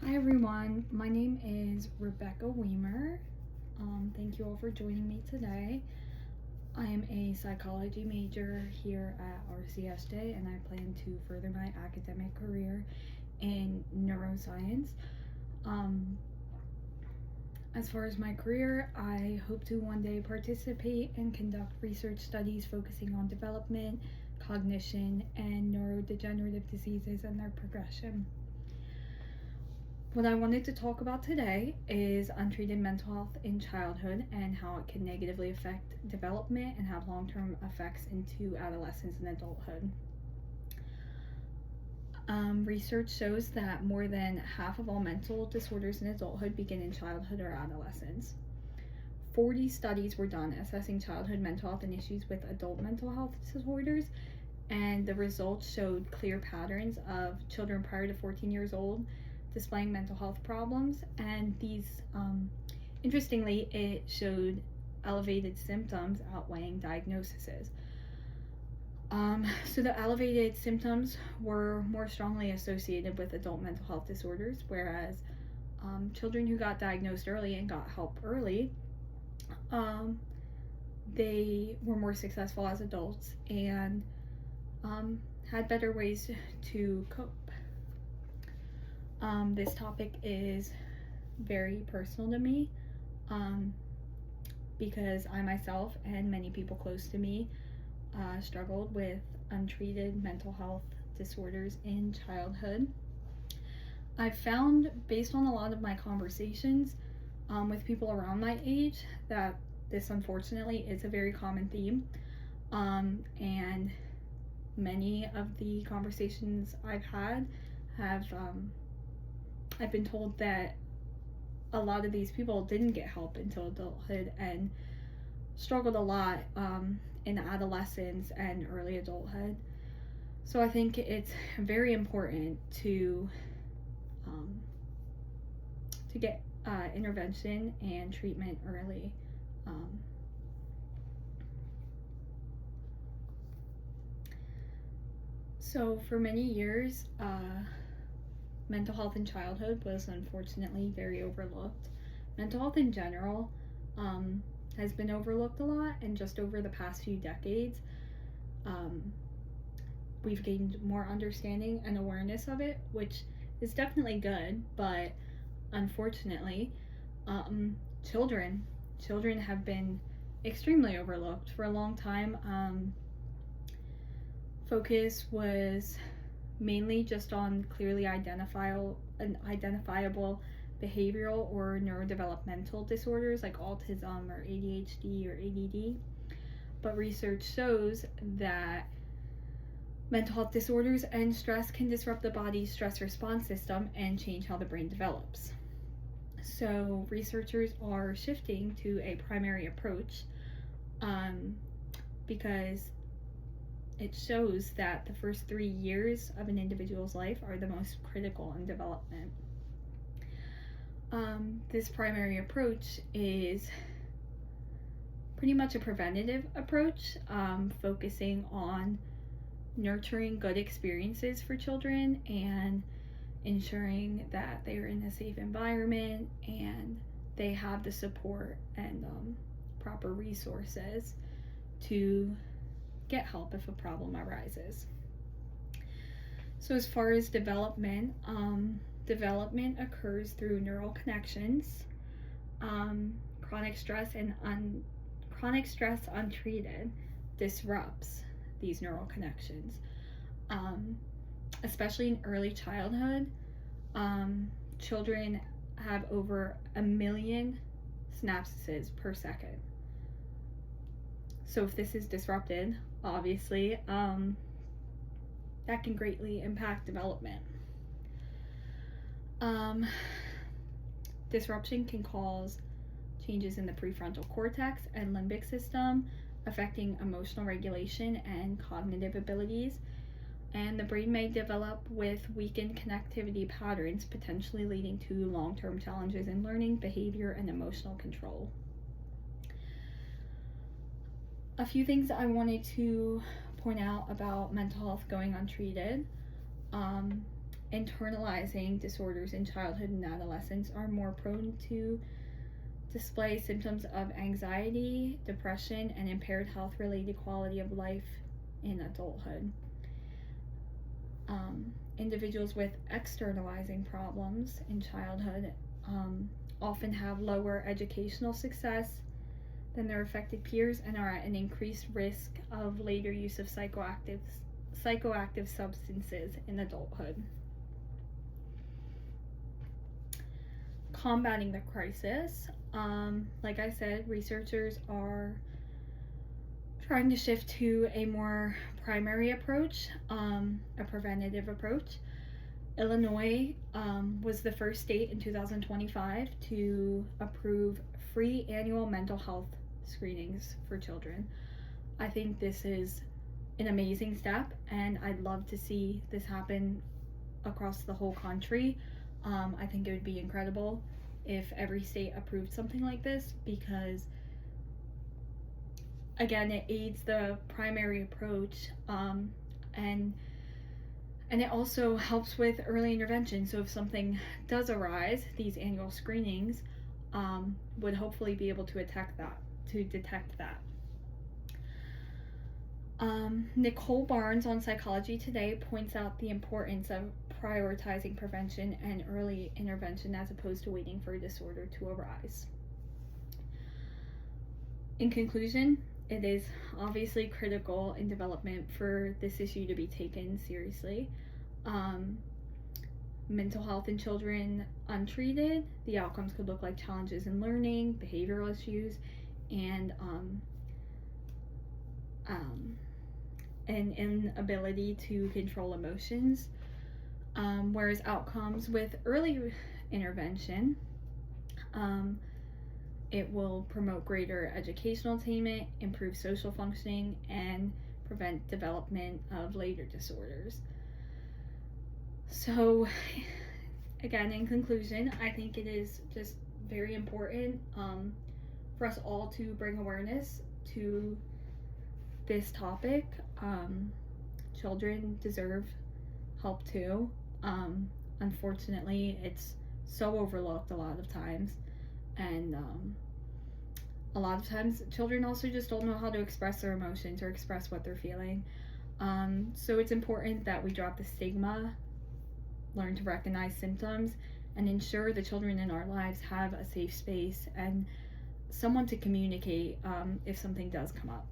Hi everyone, my name is Rebecca Weimer. Thank you all for joining me today. I am a psychology major here at RCSJ and I plan to further my academic career in neuroscience. As far as my career, I hope to one day participate and conduct research studies focusing on development, cognition, and neurodegenerative diseases and their progression. What I wanted to talk about today is untreated mental health in childhood and how it can negatively affect development and have long-term effects into adolescence and adulthood. Research shows that more than half of all mental disorders in adulthood begin in childhood or adolescence. 40 studies were done assessing childhood mental health and issues with adult mental health disorders, and the results showed clear patterns of children prior to 14 years old displaying mental health problems, and these, interestingly, it showed elevated symptoms outweighing diagnoses. So the elevated symptoms were more strongly associated with adult mental health disorders, whereas children who got diagnosed early and got help early, they were more successful as adults and had better ways to cope. This topic is very personal to me because I myself and many people close to me struggled with untreated mental health disorders in childhood. I've found, based on a lot of my conversations with people around my age, that this unfortunately is a very common theme, and many of the conversations I've had have I've been told that a lot of these people didn't get help until adulthood and struggled a lot in adolescence and early adulthood. So I think it's very important to get intervention and treatment early. So for many years, mental health in childhood was unfortunately very overlooked. Mental health in general has been overlooked a lot, and just over the past few decades, we've gained more understanding and awareness of it, which is definitely good, but unfortunately, children have been extremely overlooked. For a long time, focus was mainly just on clearly identifiable behavioral or neurodevelopmental disorders like autism or ADHD or ADD. But research shows that mental health disorders and stress can disrupt the body's stress response system and change how the brain develops. So researchers are shifting to a primary approach because it shows that the first 3 years of an individual's life are the most critical in development. This primary approach is pretty much a preventative approach, focusing on nurturing good experiences for children and ensuring that they are in a safe environment and they have the support and proper resources to get help if a problem arises. So as far as development, development occurs through neural connections. Chronic stress untreated disrupts these neural connections, especially in early childhood. Children have over 1 million synapses per second. So if this is disrupted, obviously, that can greatly impact development. Disruption can cause changes in the prefrontal cortex and limbic system, affecting emotional regulation and cognitive abilities, and the brain may develop with weakened connectivity patterns, potentially leading to long-term challenges in learning, behavior, and emotional control. A few things I wanted to point out about mental health going untreated. internalizing disorders in childhood and adolescence are more prone to display symptoms of anxiety, depression, and impaired health-related quality of life in adulthood. Individuals with externalizing problems in childhood often have lower educational success than their affected peers and are at an increased risk of later use of psychoactive substances in adulthood. Combating the crisis. Like I said, researchers are trying to shift to a more primary approach, a preventative approach. Illinois was the first state in 2025 to approve free annual mental health screenings for children. I think this is an amazing step, and I'd love to see this happen across the whole country. I think it would be incredible if every state approved something like this, because again, it aids the primary approach, and it also helps with early intervention. So if something does arise, these annual screenings would hopefully be able to detect that. Nicole Barnes on Psychology Today points out the importance of prioritizing prevention and early intervention as opposed to waiting for a disorder to arise. In conclusion, it is obviously critical in development for this issue to be taken seriously. Mental health in children untreated, the outcomes could look like challenges in learning, behavioral issues, and an inability to control emotions. Whereas outcomes with early intervention, it will promote greater educational attainment, improve social functioning, and prevent development of later disorders. So, again, in conclusion, I think it is just very important for us all to bring awareness to this topic. Children deserve help too. Unfortunately, it's so overlooked a lot of times, and a lot of times children also just don't know how to express their emotions or express what they're feeling. So it's important that we drop the stigma, learn to recognize symptoms, and ensure the children in our lives have a safe space and someone to communicate if something does come up.